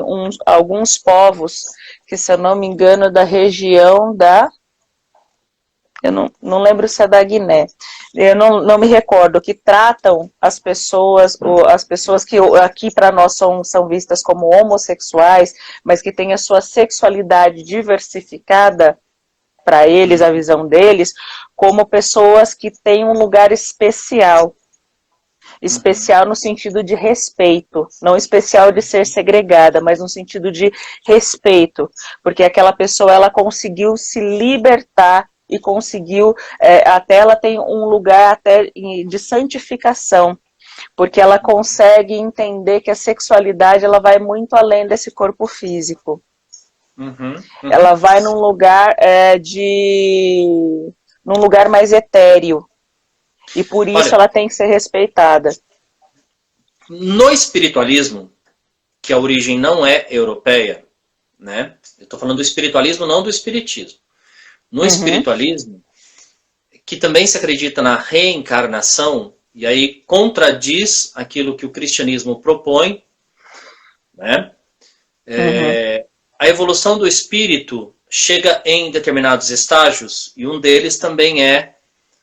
alguns povos, que se eu não me engano, da região eu não lembro se é da Guiné, eu não me recordo, que tratam as pessoas que aqui para nós são vistas como homossexuais, mas que têm a sua sexualidade diversificada, para eles, a visão deles, como pessoas que têm um lugar especial. Especial no sentido de respeito, não especial de ser segregada, mas no sentido de respeito, porque aquela pessoa ela conseguiu se libertar e conseguiu, até ela tem um lugar até de santificação, porque ela consegue entender que a sexualidade ela vai muito além desse corpo físico. Ela vai num lugar num lugar mais etéreo, e por isso ela tem que ser respeitada. No espiritualismo, que a origem não é europeia, né? Eu estou falando do espiritualismo, não do espiritismo. No espiritualismo, que também se acredita na reencarnação, e aí contradiz aquilo que o cristianismo propõe, né? A evolução do espírito chega em determinados estágios, e um deles também é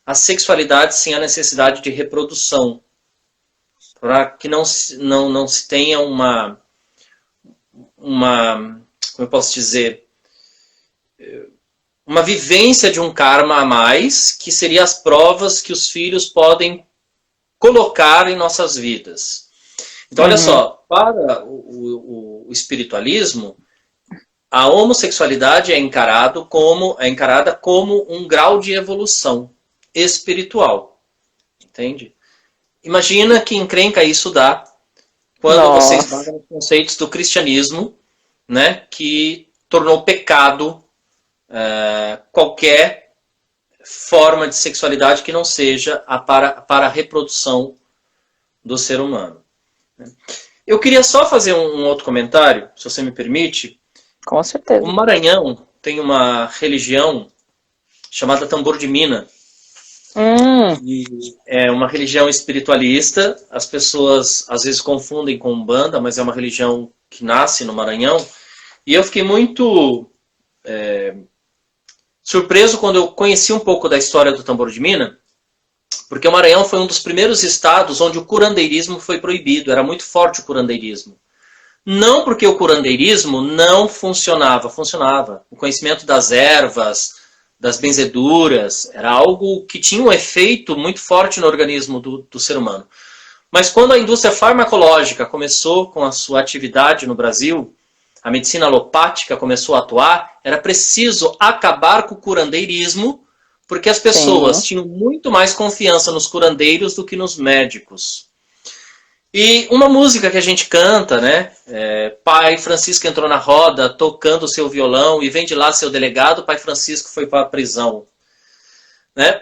a sexualidade sem a necessidade de reprodução, para que não se tenha uma, como eu posso dizer, uma vivência de um karma a mais, que seria as provas que os filhos podem colocar em nossas vidas. Então, olha só, para o espiritualismo, a homossexualidade é encarada como um grau de evolução espiritual. Entende? Imagina que encrenca isso dá quando vocês pagam os conceitos do cristianismo, né, que tornou pecado qualquer forma de sexualidade que não seja para a reprodução do ser humano. Eu queria só fazer um outro comentário, se você me permite. Com certeza. O Maranhão tem uma religião chamada Tambor de Mina. E é uma religião espiritualista. As pessoas às vezes confundem com Umbanda, mas é uma religião que nasce no Maranhão. E eu fiquei muito surpreso quando eu conheci um pouco da história do Tambor de Mina, porque o Maranhão foi um dos primeiros estados onde o curandeirismo foi proibido. Era muito forte o curandeirismo. Não porque o curandeirismo não funcionava. O conhecimento das ervas, das benzeduras, era algo que tinha um efeito muito forte no organismo do ser humano. Mas quando a indústria farmacológica começou com a sua atividade no Brasil, a medicina alopática começou a atuar, era preciso acabar com o curandeirismo, porque as pessoas tinham muito mais confiança nos curandeiros do que nos médicos. E uma música que a gente canta, né? Pai Francisco entrou na roda tocando o seu violão e vem de lá seu delegado, Pai Francisco foi para a prisão. Né?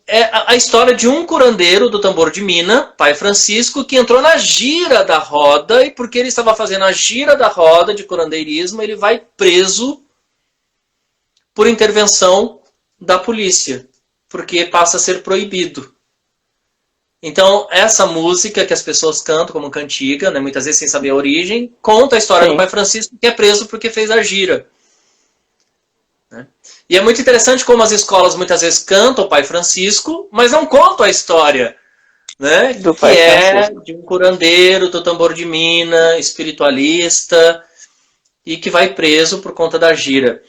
É a história de um curandeiro do tambor de mina, Pai Francisco, que entrou na gira da roda e porque ele estava fazendo a gira da roda de curandeirismo, ele vai preso por intervenção da polícia, porque passa a ser proibido. Então, essa música que as pessoas cantam como cantiga, né, muitas vezes sem saber a origem, conta a história do Pai Francisco, que é preso porque fez a gira. Né? E é muito interessante como as escolas muitas vezes cantam o Pai Francisco, mas não contam a história, né? Que é de um curandeiro do tambor de mina, espiritualista, e que vai preso por conta da gira.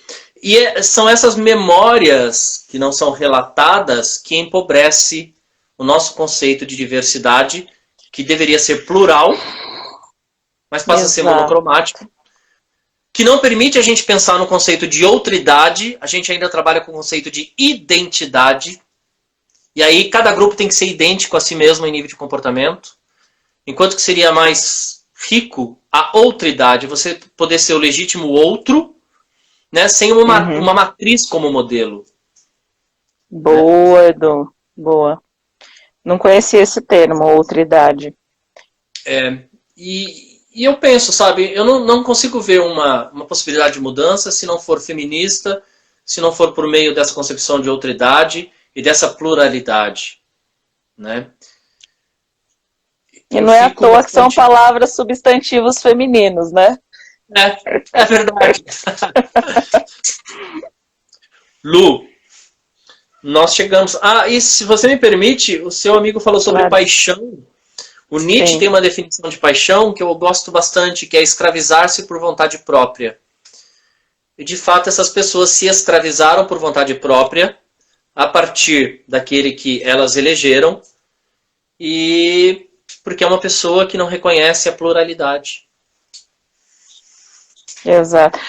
E são essas memórias que não são relatadas que empobrecem o nosso conceito de diversidade, que deveria ser plural, mas passa a ser monocromático, que não permite a gente pensar no conceito de outridade, a gente ainda trabalha com o conceito de identidade, e aí cada grupo tem que ser idêntico a si mesmo em nível de comportamento, enquanto que seria mais rico a outridade, você poder ser o legítimo outro, né, sem uma matriz como modelo. Boa, Edu, boa. Não conhecia esse termo, outridade. E eu penso, sabe, eu não consigo ver uma possibilidade de mudança se não for feminista, se não for por meio dessa concepção de outridade e dessa pluralidade, né? E não é à toa que são palavras substantivos femininos, né? É verdade. Lu, nós chegamos... e se você me permite, o seu amigo falou sobre paixão. O Nietzsche tem uma definição de paixão que eu gosto bastante, que é escravizar-se por vontade própria. E, de fato, essas pessoas se escravizaram por vontade própria a partir daquele que elas elegeram e porque é uma pessoa que não reconhece a pluralidade. Exato.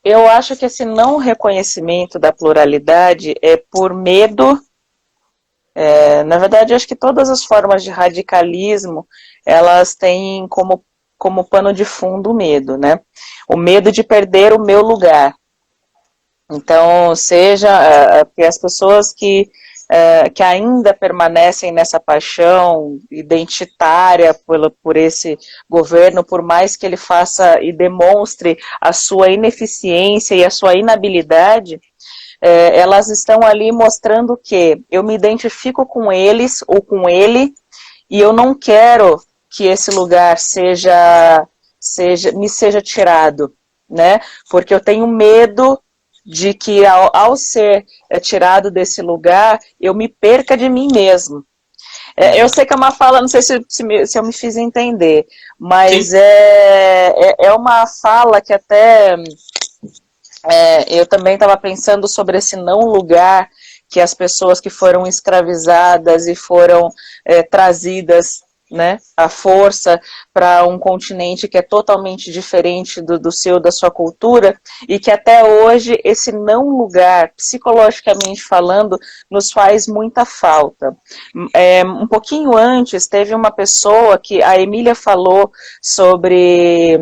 Eu acho que esse não reconhecimento da pluralidade é por medo. Na verdade, eu acho que todas as formas de radicalismo, elas têm como pano de fundo o medo, né? O medo de perder o meu lugar. Então, seja que as pessoas que ainda permanecem nessa paixão identitária por esse governo, por mais que ele faça e demonstre a sua ineficiência e a sua inabilidade, elas estão ali mostrando que eu me identifico com eles ou com ele e eu não quero que esse lugar me seja tirado, né? Porque eu tenho medo de que ao ser tirado desse lugar, eu me perca de mim mesmo. Eu sei que é uma fala, não sei se eu me fiz entender, mas é uma fala que até eu também estava pensando sobre esse não lugar que as pessoas que foram escravizadas e foram trazidas, né, à força para um continente que é totalmente diferente do seu, da sua cultura, e que até hoje esse não lugar, psicologicamente falando, nos faz muita falta. Um pouquinho antes, teve uma pessoa que a Emília falou sobre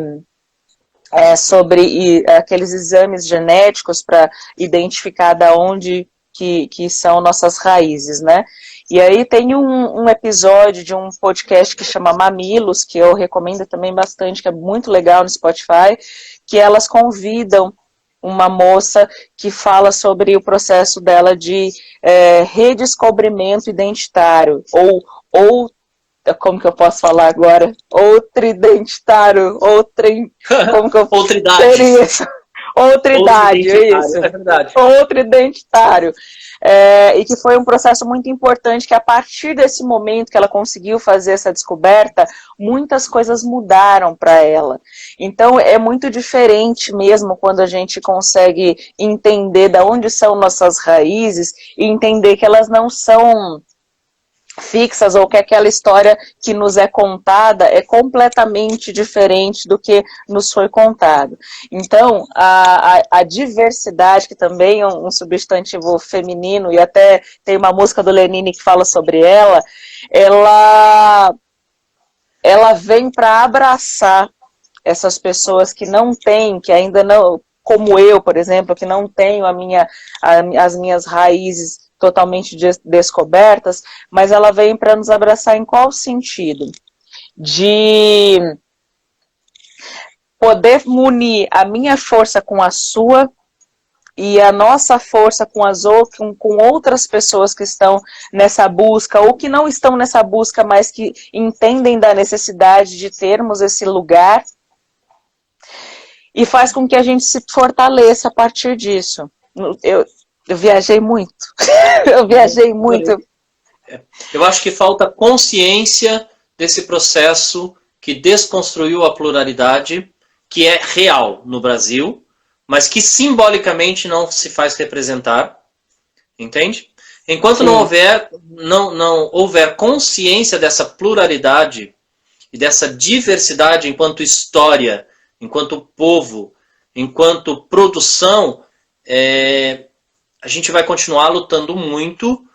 aqueles exames genéticos para identificar da onde que são nossas raízes, né? E aí tem um episódio de um podcast que chama Mamilos, que eu recomendo também bastante, que é muito legal no Spotify, que elas convidam uma moça que fala sobre o processo dela de redescobrimento identitário, ou como que eu posso falar agora? Outridentitário, como que eu Outridade. Isso? Outridade, isso. É verdade. Outridentitário. E que foi um processo muito importante, que a partir desse momento que ela conseguiu fazer essa descoberta, muitas coisas mudaram para ela. Então é muito diferente mesmo quando a gente consegue entender de onde são nossas raízes e entender que elas não são fixas, ou que aquela história que nos é contada é completamente diferente do que nos foi contado. Então, a diversidade, que também é um substantivo feminino, e até tem uma música do Lenine que fala sobre ela vem para abraçar essas pessoas que não têm, que ainda não, como eu, por exemplo, que não tenho as minhas raízes totalmente descobertas, mas ela vem para nos abraçar em qual sentido? De poder munir a minha força com a sua e a nossa força com outras pessoas que estão nessa busca, ou que não estão nessa busca, mas que entendem da necessidade de termos esse lugar, e faz com que a gente se fortaleça a partir disso. Eu viajei muito. Eu viajei muito. Eu acho que falta consciência desse processo que desconstruiu a pluralidade, que é real no Brasil, mas que simbolicamente não se faz representar, entende? Enquanto não houver consciência dessa pluralidade e dessa diversidade enquanto história, enquanto povo, enquanto produção, a gente vai continuar lutando muito,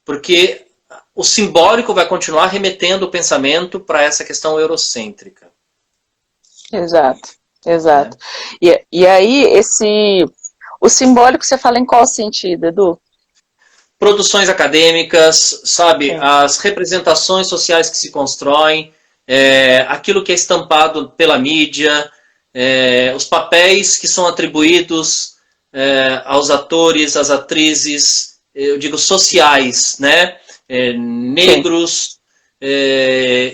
porque o simbólico vai continuar remetendo o pensamento para essa questão eurocêntrica. Exato, exato. E aí, o simbólico você fala em qual sentido, Edu? Produções acadêmicas, sabe, as representações sociais que se constroem, aquilo que é estampado pela mídia, os papéis que são atribuídos aos atores, às atrizes, eu digo sociais, né? Negros,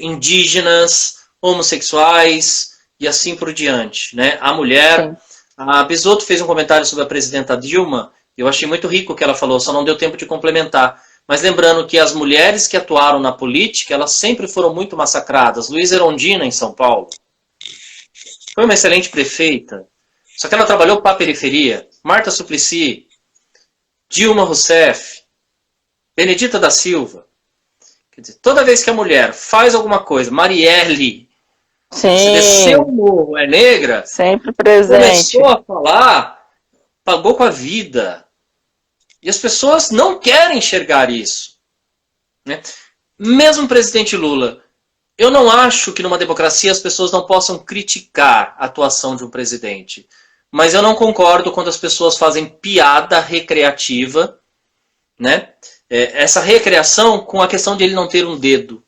indígenas, homossexuais e assim por diante, né? A mulher. Sim. A Bisotto fez um comentário sobre a presidenta Dilma, eu achei muito rico o que ela falou, só não deu tempo de complementar. Mas lembrando que as mulheres que atuaram na política, elas sempre foram muito massacradas. Luísa Erundina, em São Paulo, foi uma excelente prefeita, só que ela trabalhou para a periferia. Marta Suplicy, Dilma Rousseff, Benedita da Silva. Quer dizer, toda vez que a mulher faz alguma coisa, Marielle, se desceu o morro, é negra, sempre presente. Começou a falar, pagou com a vida. E as pessoas não querem enxergar isso, né? Mesmo o presidente Lula, eu não acho que numa democracia as pessoas não possam criticar a atuação de um presidente. Mas eu não concordo quando as pessoas fazem piada recreativa, né? Essa recreação com a questão de ele não ter um dedo.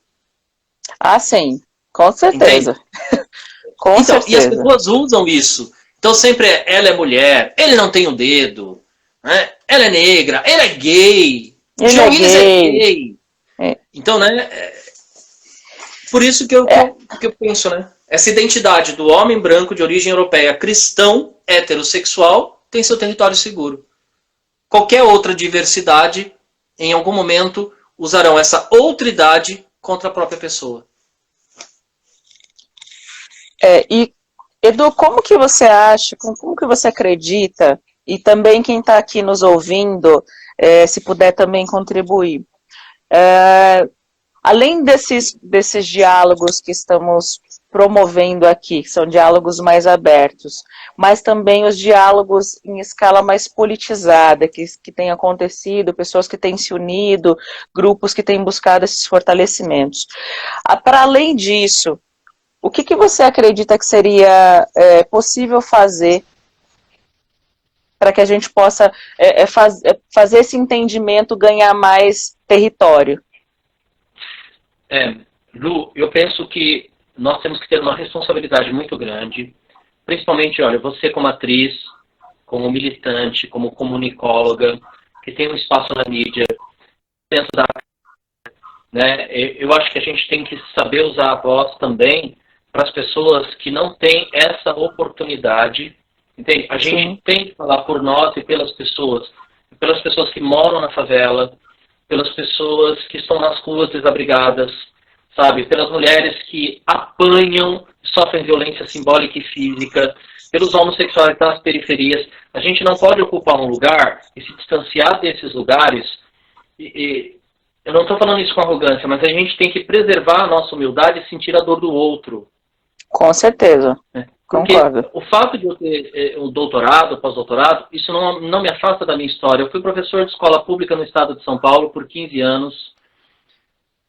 Ah, sim. Com certeza. Com certeza. E as pessoas usam isso. Então sempre ela é mulher, ele não tem um dedo, né? Ela é negra, ele é gay, o João Willis é gay. Então, né? Por isso que eu penso, né? Essa identidade do homem branco de origem europeia, cristão, heterossexual, tem seu território seguro. Qualquer outra diversidade, em algum momento, usarão essa outridade contra a própria pessoa. E, Edu, como que você acha, como que você acredita, e também quem está aqui nos ouvindo, se puder também contribuir, além desses diálogos que estamos promovendo aqui, que são diálogos mais abertos, mas também os diálogos em escala mais politizada, que tem acontecido, pessoas que têm se unido, grupos que têm buscado esses fortalecimentos. Para além disso, o que você acredita que seria possível fazer para que a gente possa fazer esse entendimento ganhar mais território? Lu, eu penso que nós temos que ter uma responsabilidade muito grande, principalmente, olha, você como atriz, como militante, como comunicóloga, que tem um espaço na mídia, dentro da... né, eu acho que a gente tem que saber usar a voz também para as pessoas que não têm essa oportunidade, entende? A gente tem que falar por nós e pelas pessoas que moram na favela, pelas pessoas que estão nas ruas desabrigadas, sabe? Pelas mulheres que apanham, sofrem violência simbólica e física, pelos homossexuais das periferias. A gente não pode ocupar um lugar e se distanciar desses lugares eu não estou falando isso com arrogância, mas a gente tem que preservar a nossa humildade e sentir a dor do outro. Com certeza. Porque concordo. o fato de eu ter o doutorado, pós-doutorado, isso não me afasta da minha história. Eu fui professor de escola pública no estado de São Paulo por 15 anos.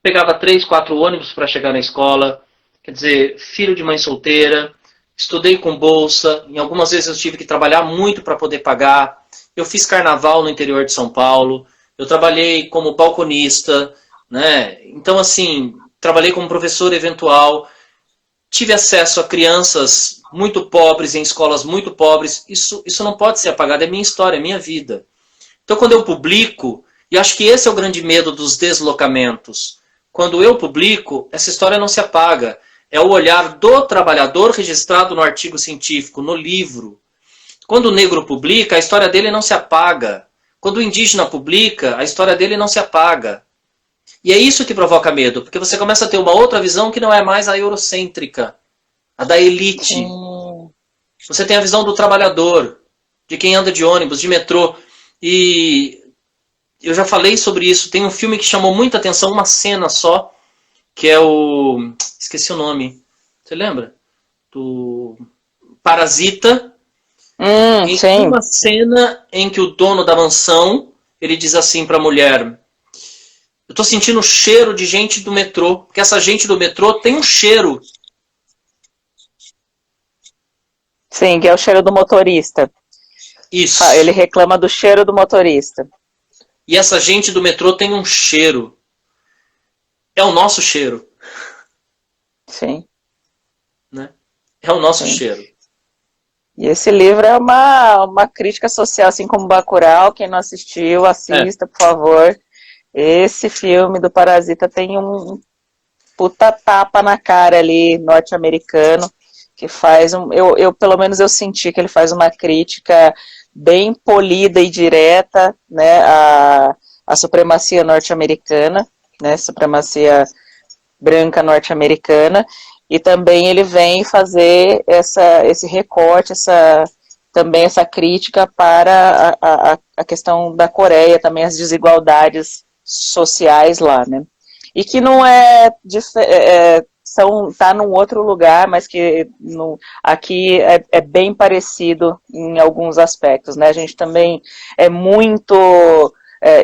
Pegava 3, 4 ônibus para chegar na escola. Quer dizer, filho de mãe solteira. Estudei com bolsa. Em algumas vezes eu tive que trabalhar muito para poder pagar. Eu fiz carnaval no interior de São Paulo. Eu trabalhei como balconista, né? Então, assim, trabalhei como professor eventual. Tive acesso a crianças muito pobres, em escolas muito pobres. Isso não pode ser apagado, é minha história, é minha vida. Então, quando eu publico, e acho que esse é o grande medo dos deslocamentos, quando eu publico, essa história não se apaga. É o olhar do trabalhador registrado no artigo científico, no livro. Quando o negro publica, a história dele não se apaga. Quando o indígena publica, a história dele não se apaga. E é isso que provoca medo, porque você começa a ter uma outra visão que não é mais a eurocêntrica, a da elite. Você tem a visão do trabalhador, de quem anda de ônibus, de metrô. E eu já falei sobre isso. Tem um filme que chamou muita atenção, uma cena só, que é o... esqueci o nome. Você lembra? Do Parasita. Tem uma cena em que o dono da mansão, ele diz assim para a mulher: eu tô sentindo o cheiro de gente do metrô, porque essa gente do metrô tem um cheiro. Sim, que é o cheiro do motorista. Isso. Ele reclama do cheiro do motorista. E essa gente do metrô tem um cheiro. É o nosso cheiro. Sim. Né? É o nosso cheiro. E esse livro é uma crítica social, assim como Bacurau. Quem não assistiu, assista, por favor. Esse filme do Parasita tem um puta tapa na cara ali, norte-americano, que faz pelo menos eu senti que ele faz uma crítica bem polida e direta, né, à supremacia norte-americana, né, supremacia branca norte-americana, e também ele vem fazer esse recorte, também essa crítica para a questão da Coreia, também as desigualdades sociais lá, né? E que não tá num outro lugar, mas que aqui é bem parecido em alguns aspectos, né? A gente também é muito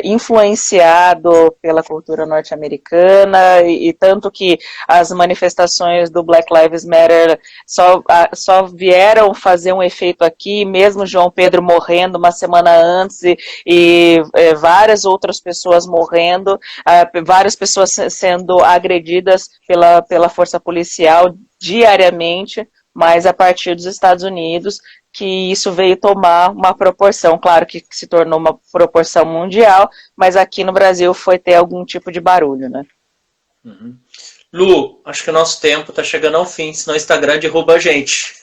influenciado pela cultura norte-americana, e tanto que as manifestações do Black Lives Matter só vieram fazer um efeito aqui, mesmo João Pedro morrendo uma semana antes, e várias outras pessoas morrendo, várias pessoas sendo agredidas pela força policial diariamente, mas a partir dos Estados Unidos, que isso veio tomar uma proporção, claro que se tornou uma proporção mundial, mas aqui no Brasil foi ter algum tipo de barulho, né? Uhum. Lu, acho que o nosso tempo está chegando ao fim, senão o Instagram derruba a gente.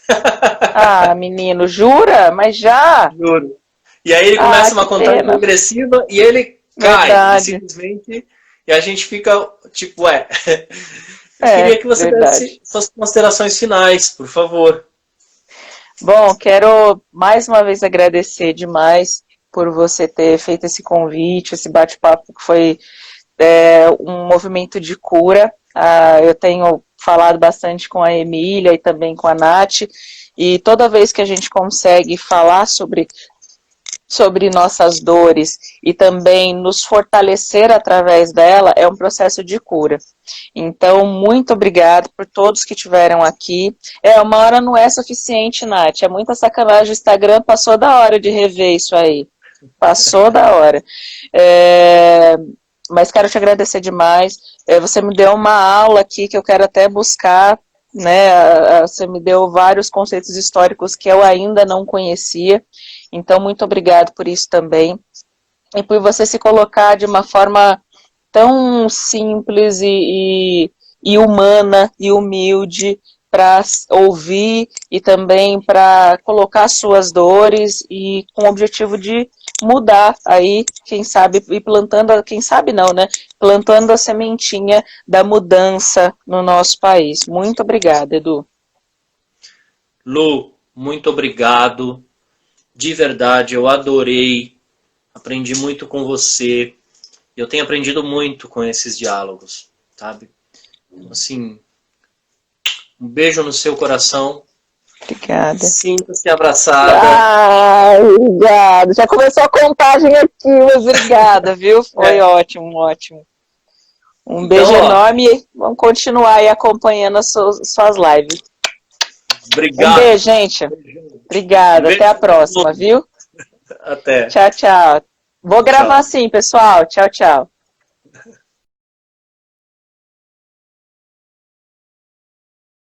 Ah, menino, jura? Mas já? Juro. E aí ele começa uma contagem progressiva e ele cai, simplesmente, e a gente fica tipo, Eu queria que você desse suas considerações finais, por favor. Bom, quero mais uma vez agradecer demais por você ter feito esse convite, esse bate-papo que foi um movimento de cura. Eu tenho falado bastante com a Emília e também com a Nath, e toda vez que a gente consegue falar sobre nossas dores e também nos fortalecer através dela, é um processo de cura. Então, muito obrigada por todos que estiveram aqui. Uma hora não é suficiente, Nath, é muita sacanagem. O Instagram passou da hora de rever isso aí. Passou da hora. Mas quero te agradecer demais. Você me deu uma aula aqui que eu quero até buscar, né? Você me deu vários conceitos históricos que eu ainda não conhecia. Então, muito obrigado por isso também. E por você se colocar de uma forma tão simples e humana e humilde para ouvir e também para colocar suas dores, e com o objetivo de mudar aí, quem sabe, e plantando, quem sabe não, né? Plantando a sementinha da mudança no nosso país. Muito obrigada, Edu. Lu, muito obrigado. De verdade, eu adorei, aprendi muito com você. Eu tenho aprendido muito com esses diálogos, sabe? Assim, um beijo no seu coração. Obrigada. Sinta-se abraçada. Ai, obrigada. Já começou a contagem aqui, mas obrigada, viu? Foi ótimo, ótimo. Um beijo enorme. Vamos continuar aí acompanhando as suas lives. Obrigado. Um beijo, gente. Obrigada. Até a próxima, viu? Até. Tchau, tchau. Vou gravar sim, pessoal. Tchau, tchau.